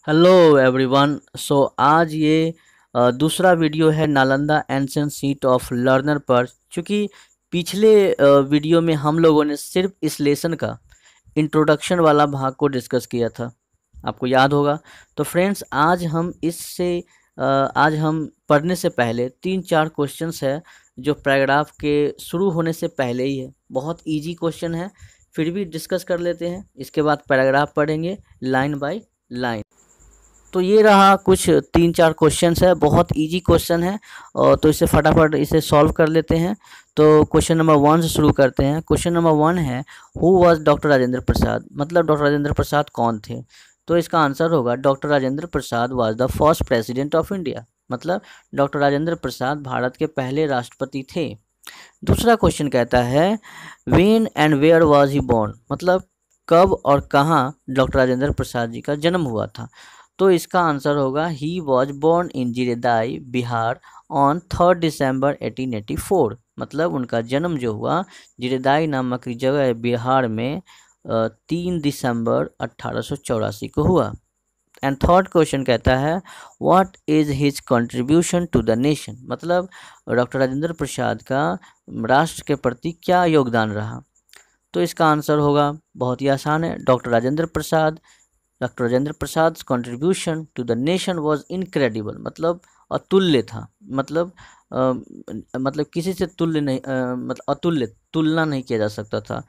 Hello everyone. आज ये दूसरा वीडियो है Nalanda ancient seat of learner पर। क्योंकि पिछले वीडियो में हम लोगों ने सिर्फ इस लेसन का इंट्रोडक्शन वाला भाग को डिस्कस किया था, आपको याद होगा। तो फ्रेंड्स, आज हम पढ़ने से पहले 3-4 क्वेश्चंस है जो पैराग्राफ के शुरू होने से पहले ही है। बहुत इजी क्वेश्चन है, फिर भी डिस्कस कर लेते हैं। इसके बाद पैराग्राफ पढ़ेंगे लाइन बाय लाइन। तो ये रहा कुछ 3-4 क्वेश्चंस है, बहुत इजी क्वेश्चन है। और तो इसे फटाफट इसे सॉल्व कर लेते हैं। तो क्वेश्चन नंबर 1 से शुरू करते हैं। क्वेश्चन नंबर 1 है, हु वाज डॉक्टर राजेंद्र प्रसाद, मतलब डॉक्टर राजेंद्र प्रसाद कौन थे। तो इसका आंसर होगा doctor Rajendra Prasad was the first president of India, मतलब डॉक्टर राजेंद्र प्रसाद भारत के पहले राष्ट्रपति थे। दूसरा क्वेश्चन कहता है, when and where was he born, मतलब कब और कहाँ डॉक्टर राजेंद्र प्रसाद जी का जन्म हुआ था। तो इसका आंसर होगा he was born in Zeradei Bihar on 3 December 1884, मतलब उनका जन्म जो हुआ जिरेदाई नामक जगह है बिहार में 3 दिसंबर 1884 को हुआ। एंड थर्ड क्वेश्चन कहता है, what is his contribution to the nation, मतलब डॉक्टर राजेंद्र प्रसाद का राष्ट्र के प्रति क्या योगदान रहा। तो इसका आंसर होगा बहुत ही आसान है, doctor Rajendra Prasad contribution to the nation was incredible, मतलब अतुल्य था। मतलब किसी से तुल्य नहीं, मतलब अतुल्य, तुलना नहीं किया जा सकता था।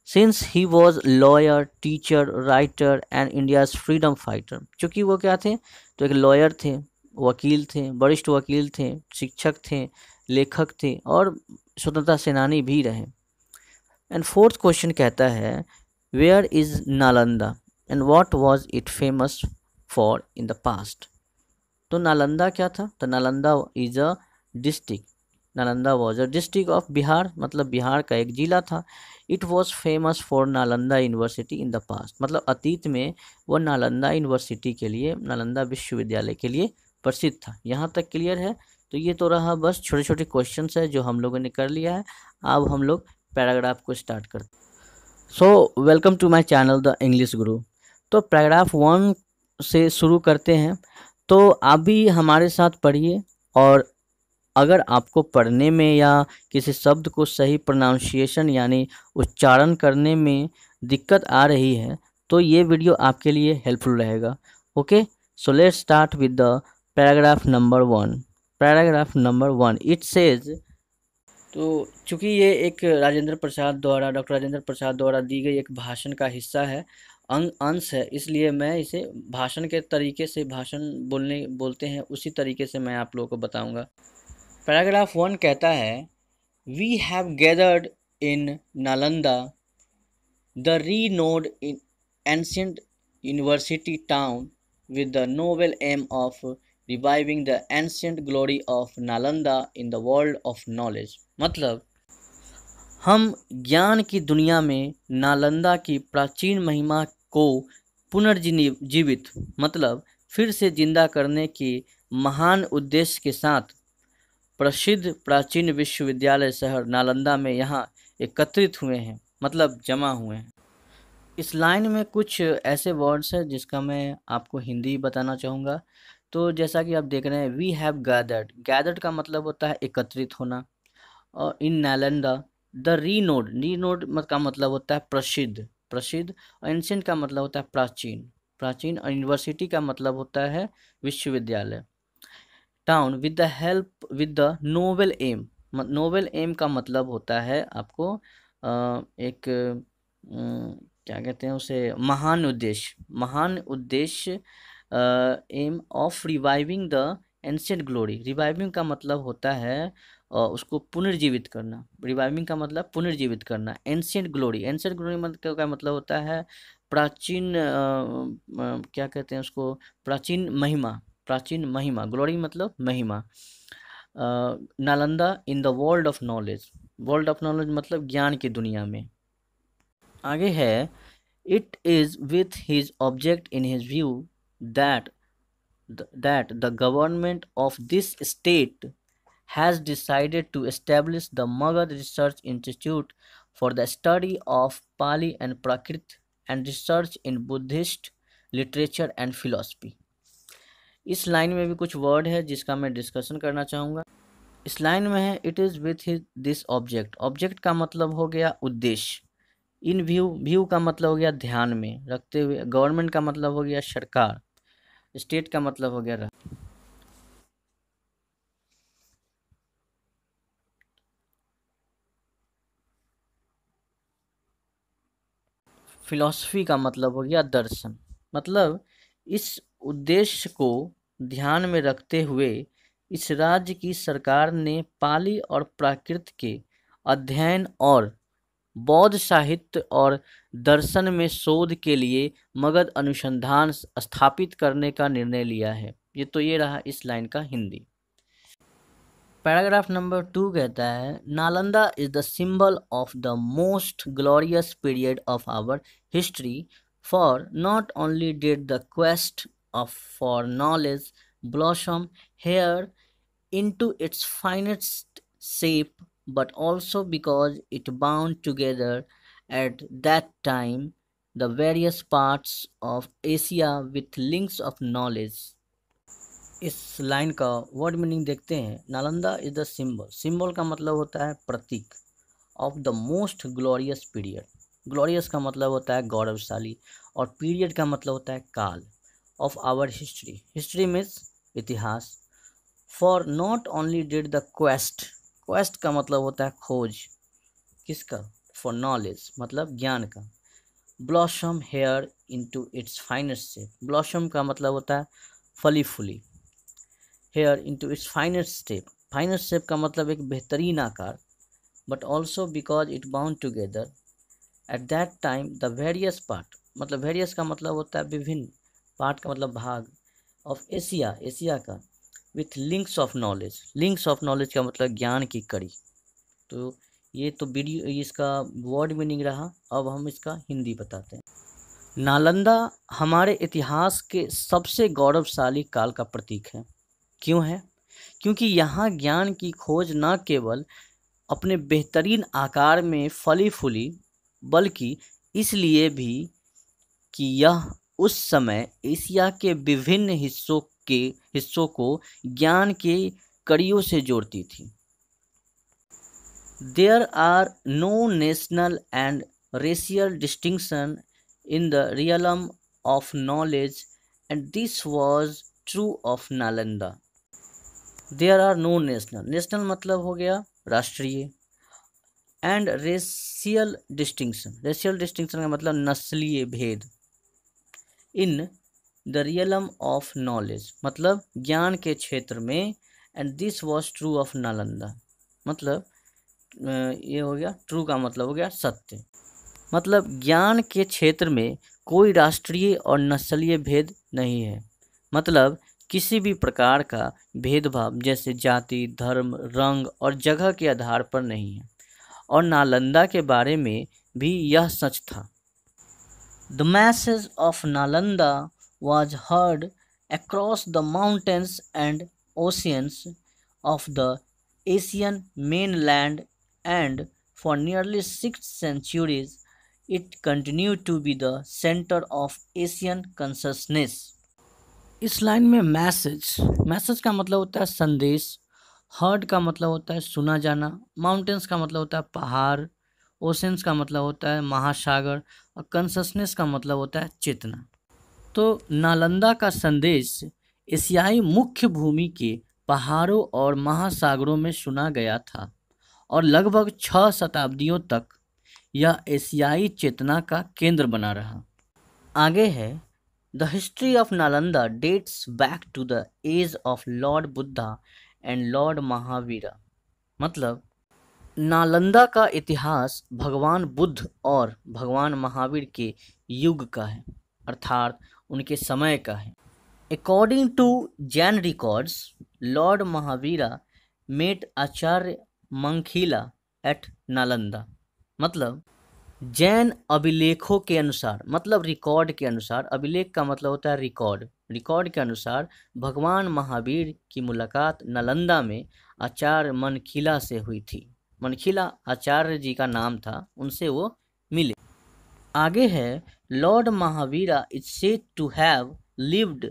Since he was lawyer, teacher, writer and India's freedom fighter, चूँकि वो क्या थे, तो एक लॉयर थे, वकील थे, वरिष्ठ वकील थे, शिक्षक थे, लेखक थे और स्वतंत्रता सेनानी भी रहे। एंड फोर्थ क्वेश्चन कहता है, where is Nalanda and what was it famous for in the past. तो नालंदा क्या था, तो Nalanda is a district, Nalanda was a district of Bihar, मतलब बिहार का एक जिला था। It was famous for Nalanda university in the past, मतलब अतीत में वो नालंदा यूनिवर्सिटी के लिए, नालंदा विश्वविद्यालय के लिए प्रसिद्ध था। यहाँ तक क्लियर है। तो ये तो रहा बस छोटे छोटे क्वेश्चंस है जो हम लोगों ने कर लिया है। अब हम लोग पैराग्राफ को स्टार्ट करते हैं। So welcome to my channel the English guru. तो पैराग्राफ 1 से शुरू करते हैं। तो आप भी हमारे साथ पढ़िए, और अगर आपको पढ़ने में या किसी शब्द को सही प्रोनाउंसिएशन यानी उच्चारण करने में दिक्कत आ रही है तो ये वीडियो आपके लिए हेल्पफुल रहेगा। Okay, so let's start with the paragraph number 1। Paragraph number 1 it says, तो चूंकि ये एक डॉक्टर राजेंद्र प्रसाद द्वारा दी गई एक भाषण का हिस्सा है, अंश है, इसलिए मैं इसे भाषण के तरीके से, भाषण बोलते हैं उसी तरीके से मैं आप लोगों को बताऊंगा। पैराग्राफ 1 कहता है, we have gathered in Nalanda the renowned in ancient university town with the noble aim of reviving the ancient glory of Nalanda in the world of knowledge, मतलब हम ज्ञान की दुनिया में नालंदा की प्राचीन महिमा को पुनर्जीवित, मतलब फिर से जिंदा करने के महान उद्देश्य के साथ प्रसिद्ध प्राचीन विश्वविद्यालय शहर नालंदा में यहाँ एकत्रित हुए हैं, मतलब जमा हुए हैं। इस लाइन में कुछ ऐसे वर्ड्स हैं जिसका मैं आपको हिंदी बताना चाहूँगा। तो जैसा कि आप देख रहे हैं, वी हैव गैदर्ड, गैदर्ड का मतलब होता है एकत्रित होना। और इन नालंदा द रीनोड का मतलब होता है प्रसिद्ध, और एंशिएंट का मतलब होता है प्राचीन, और यूनिवर्सिटी का मतलब होता है विश्वविद्यालय। Town with the help with the noble aim, noble aim का मतलब होता है आपको एक क्या कहते हैं उसे, महान उद्देश्य aim of reviving the ancient glory. Reviving का मतलब होता है उसको पुनर्जीवित करना, रिवाइविंग का मतलब पुनर्जीवित करना। एंशिएंट ग्लोरी मतलब का मतलब होता है प्राचीन, क्या कहते हैं उसको, प्राचीन महिमा, ग्लोरी मतलब महिमा। Nalanda in the world of knowledge मतलब ज्ञान की दुनिया में। आगे है, it is with his object in his view that the government of this state has decided to establish the Magad Research Institute for the study of Pali and Prakrit and research in Buddhist literature and philosophy. इस line में भी कुछ word है जिसका मैं discussion करना चाहूँगा। इस लाइन में है it is with this object. Object का मतलब हो गया उद्देश्य। इन व्यू, व्यू का मतलब हो गया ध्यान में रखते हुए। गवर्नमेंट का मतलब हो गया सरकार। स्टेट का मतलब हो गया फिलॉसफी का मतलब हो गया दर्शन। मतलब इस उद्देश्य को ध्यान में रखते हुए इस राज्य की सरकार ने पाली और प्राकृत के अध्ययन और बौद्ध साहित्य और दर्शन में शोध के लिए मगध अनुसंधान स्थापित करने का निर्णय लिया है। ये रहा इस लाइन का हिंदी। पैराग्राफ नंबर 2 कहता है Nalanda is the symbol of the most glorious period of our history, for not only did the quest of for knowledge blossom here into its finest shape, but also because it bound together at that time the various parts of Asia with links of knowledge। इस line का word meaning देखते हैं। Nalanda is the symbol. Symbol का मतलब होता है प्रतीक। Of the most glorious period. Glorious का मतलब होता है गौरवशाली और पीरियड का मतलब होता है काल। Of our history. History means इतिहास। For not only did the quest. Quest का मतलब होता है खोज। किसका? फॉर नॉलेज मतलब ज्ञान का। Blossom here into its finest shape. Blossom का मतलब होता है फली फूली। Here into its finest shape. Finest shape का मतलब एक बेहतरीन आकार। But also because it bound together at that time the various part. मतलब वेरियस का मतलब होता है विभिन्न, पार्ट का मतलब भाग। Of Asia. एशिया का। With links of knowledge. Links of knowledge का मतलब ज्ञान की कड़ी। तो ये तो वीडियो इसका वर्ड मीनिंग रहा। अब हम इसका हिंदी बताते हैं। नालंदा हमारे इतिहास के सबसे गौरवशाली काल का प्रतीक है। क्यों है? क्योंकि यहाँ ज्ञान की खोज न केवल अपने बेहतरीन आकार में फली फूली, बल्कि इसलिए भी कि यह उस समय एशिया के विभिन्न हिस्सों को ज्ञान के कड़ियों से जोड़ती थी। There are no national and racial distinction in the realm of knowledge, and this was true of Nalanda। There are no national. National मतलब हो गया राष्ट्रीय। And racial distinction. Racial distinction का मतलब नस्लीय भेद। In the realm of knowledge मतलब ज्ञान के क्षेत्र में। And this was true of Nalanda मतलब ये हो गया ट्रू का मतलब हो गया सत्य। मतलब ज्ञान के क्षेत्र में कोई राष्ट्रीय और नस्लीय भेद नहीं है। मतलब किसी भी प्रकार का भेदभाव जैसे जाति, धर्म, रंग और जगह के आधार पर नहीं है। और नालंदा के बारे में भी यह सच था। The message of Nalanda was heard across the mountains and oceans of the Asian mainland, and for nearly 6 centuries it continued to be the center of Asian consciousness। इस लाइन में मैसेज का मतलब होता है संदेश। हर्ड का मतलब होता है सुना जाना। माउंटेन्स का मतलब होता है पहाड़। ओशंस का मतलब होता है महासागर। और कॉन्शसनेस का मतलब होता है चेतना। तो नालंदा का संदेश एशियाई मुख्य भूमि के पहाड़ों और महासागरों में सुना गया था और लगभग 6 शताब्दियों तक यह एशियाई चेतना का केंद्र बना रहा। आगे है the history of Nalanda dates back to the age of lord Buddha and lord Mahavira. मतलब नालंदा का इतिहास भगवान बुद्ध और भगवान महावीर के युग का है, अर्थात उनके समय का है। According to Jain records lord Mahavira met Acharya Mankhali at Nalanda. मतलब जैन अभिलेखों के अनुसार, मतलब रिकॉर्ड के अनुसार, अभिलेख का मतलब होता है रिकॉर्ड, रिकॉर्ड के अनुसार भगवान महावीर की मुलाकात नालंदा में आचार्य मनखीला से हुई थी। मनखीला आचार्य जी का नाम था, उनसे वो मिले। आगे है lord Mahavira is said to have lived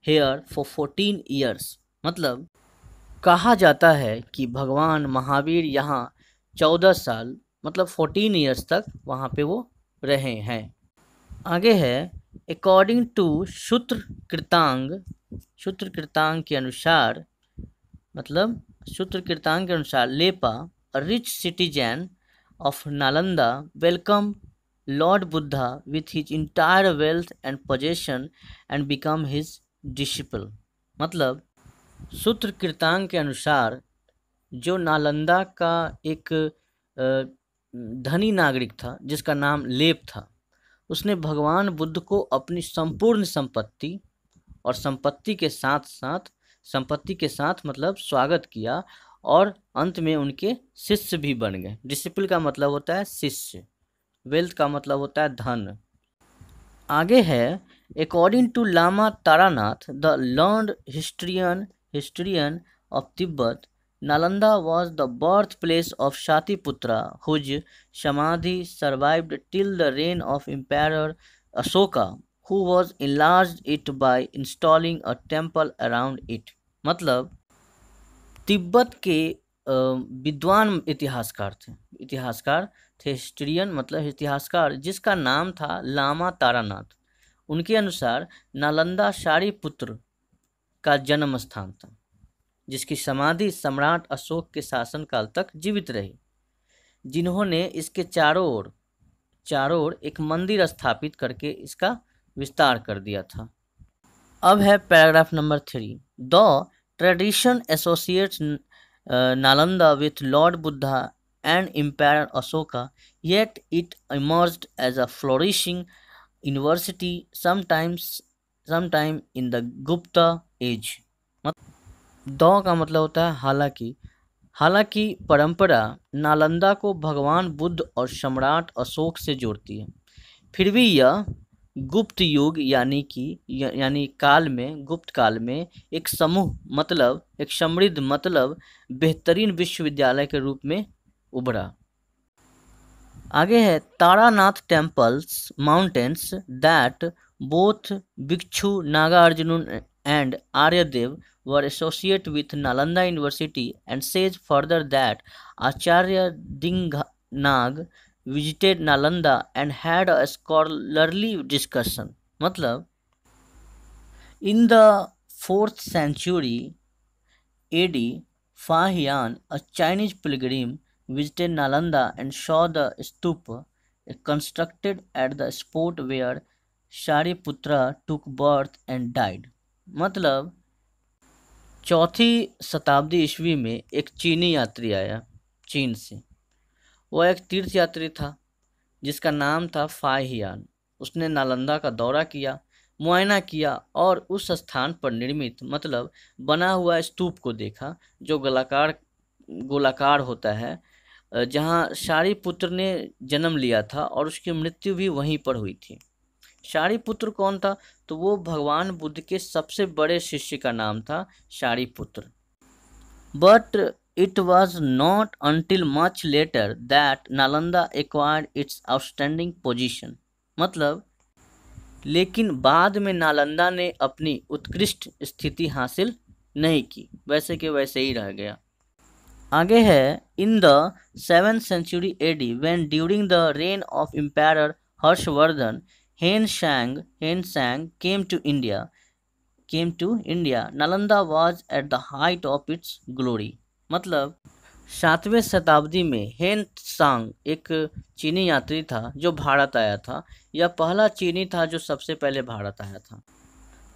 here for 14 years. मतलब कहा जाता है कि भगवान महावीर यहाँ 14 साल मतलब 14 ईयर्स तक वहाँ पे वो रहे हैं। आगे है अकॉर्डिंग टू सूत्रकृतांग के अनुसार, मतलब सूत्रकृतांग के अनुसार Lepa rich citizen of Nalanda welcome Lord Buddha with his entire wealth and possession and become his disciple. मतलब सूत्रकृतांग के अनुसार जो नालंदा का एक धनी नागरिक था जिसका नाम लेप था, उसने भगवान बुद्ध को अपनी संपूर्ण संपत्ति और संपत्ति के साथ मतलब स्वागत किया और अंत में उनके शिष्य भी बन गए। डिसिपल का मतलब होता है शिष्य, वेल्थ का मतलब होता है धन। आगे है according to lama Taranath the learned historian of Tibet, Nalanda was the birthplace of Shatiputra, whose samadhi survived till the reign of Emperor Ashoka, who was enlarged it by installing a temple around it. मतलब तिब्बत के विद्वान इतिहासकार थे historian मतलब इतिहासकार, जिसका नाम था लामा तारानाथ। उनके अनुसार नालंदा शारिपुत्र का जन्म स्थान था, जिसकी समाधि सम्राट अशोक के शासनकाल तक जीवित रही, जिन्होंने इसके चारों ओर एक मंदिर स्थापित करके इसका विस्तार कर दिया था। अब है paragraph number 3। The tradition associates Nalanda with lord Buddha and empire Ashoka, yet it emerged as a flourishing university sometime in the Gupta age। दौ का मतलब होता है हालांकि परंपरा नालंदा को भगवान बुद्ध और सम्राट अशोक से जोड़ती है, फिर भी यह गुप्त युग यानी गुप्त काल में एक समृद्ध मतलब बेहतरीन विश्वविद्यालय के रूप में उभरा। आगे है Taranath temples mountains that both भिक्षु Nagarjuna and Aryadev were associated with Nalanda University, and says further that Acharya Dingnag visited Nalanda and had a scholarly discussion। मतलब in the 4th century AD, Fahian, a Chinese pilgrim, visited Nalanda and saw the stupa constructed at the spot where Shariputra took birth and died। मतलब 4वीं शताब्दी ईस्वी में एक चीनी यात्री आया चीन से। वह एक तीर्थ यात्री था जिसका नाम था फाहियान। उसने नालंदा का दौरा किया, मुआयना किया और उस स्थान पर निर्मित मतलब बना हुआ स्तूप को देखा जो गोलाकार होता है, जहाँ शारिपुत्र ने जन्म लिया था और उसकी मृत्यु भी वहीं पर हुई थी। शारिपुत्र कौन था? तो वो भगवान बुद्ध के सबसे बड़े शिष्य का नाम था Shariputra. But it was not until much later that Nalanda acquired it's outstanding position. मतलब लेकिन बाद में नालंदा ने अपनी उत्कृष्ट स्थिति हासिल नहीं की, वैसे के वैसे ही रह गया। आगे है in the 7th century AD when during the reign of Emperor Harshvardhan Hien Sang came to India, Nalanda was at the height of its glory। मतलब 7वीं शताब्दी में हेन सांग एक चीनी यात्री था जो भारत आया था। यह पहला चीनी था जो सबसे पहले भारत आया था।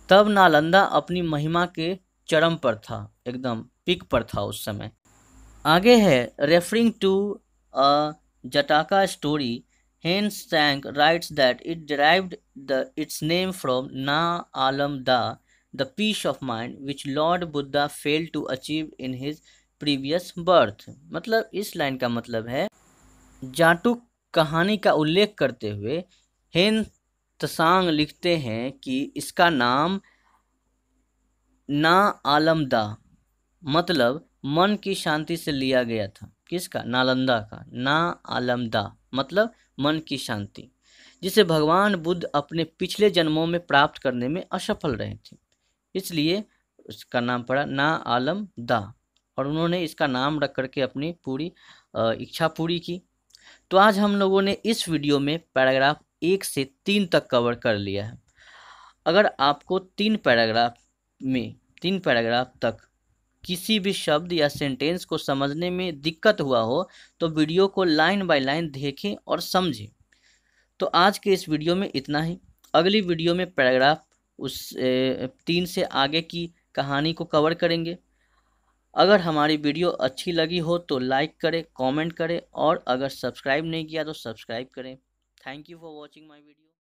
तब नालंदा अपनी महिमा के चरम पर था, एकदम पीक पर था उस समय। आगे है referring to a Jataka story, Hien Sang writes that it derived its name from Na Alam Da, the peace of mind which Lord Buddha failed to achieve in his previous birth। मतलब इस line का मतलब है जाटुक कहानी का उल्लेख करते हुए हेन त्सांग लिखते हैं कि इसका नाम ना आलम दा मतलब मन की शांति से लिया गया था। किसका? नालंदा का। ना आलम दा मतलब मन की शांति, जिसे भगवान बुद्ध अपने पिछले जन्मों में प्राप्त करने में असफल रहे थे, इसलिए उसका नाम पड़ा ना आलम दा, और उन्होंने इसका नाम रख करके अपनी पूरी इच्छा पूरी की। तो आज हम लोगों ने इस वीडियो में पैराग्राफ 1 से 3 तक कवर कर लिया है। अगर आपको 3 पैराग्राफ तक किसी भी शब्द या सेंटेंस को समझने में दिक्कत हुआ हो तो वीडियो को लाइन बाय लाइन देखें और समझें। तो आज के इस वीडियो में इतना ही। अगली वीडियो में पैराग्राफ 3 से आगे की कहानी को कवर करेंगे। अगर हमारी वीडियो अच्छी लगी हो तो लाइक करें, कमेंट करें, और अगर सब्सक्राइब नहीं किया तो सब्सक्राइब करें। Thank you for watching my video.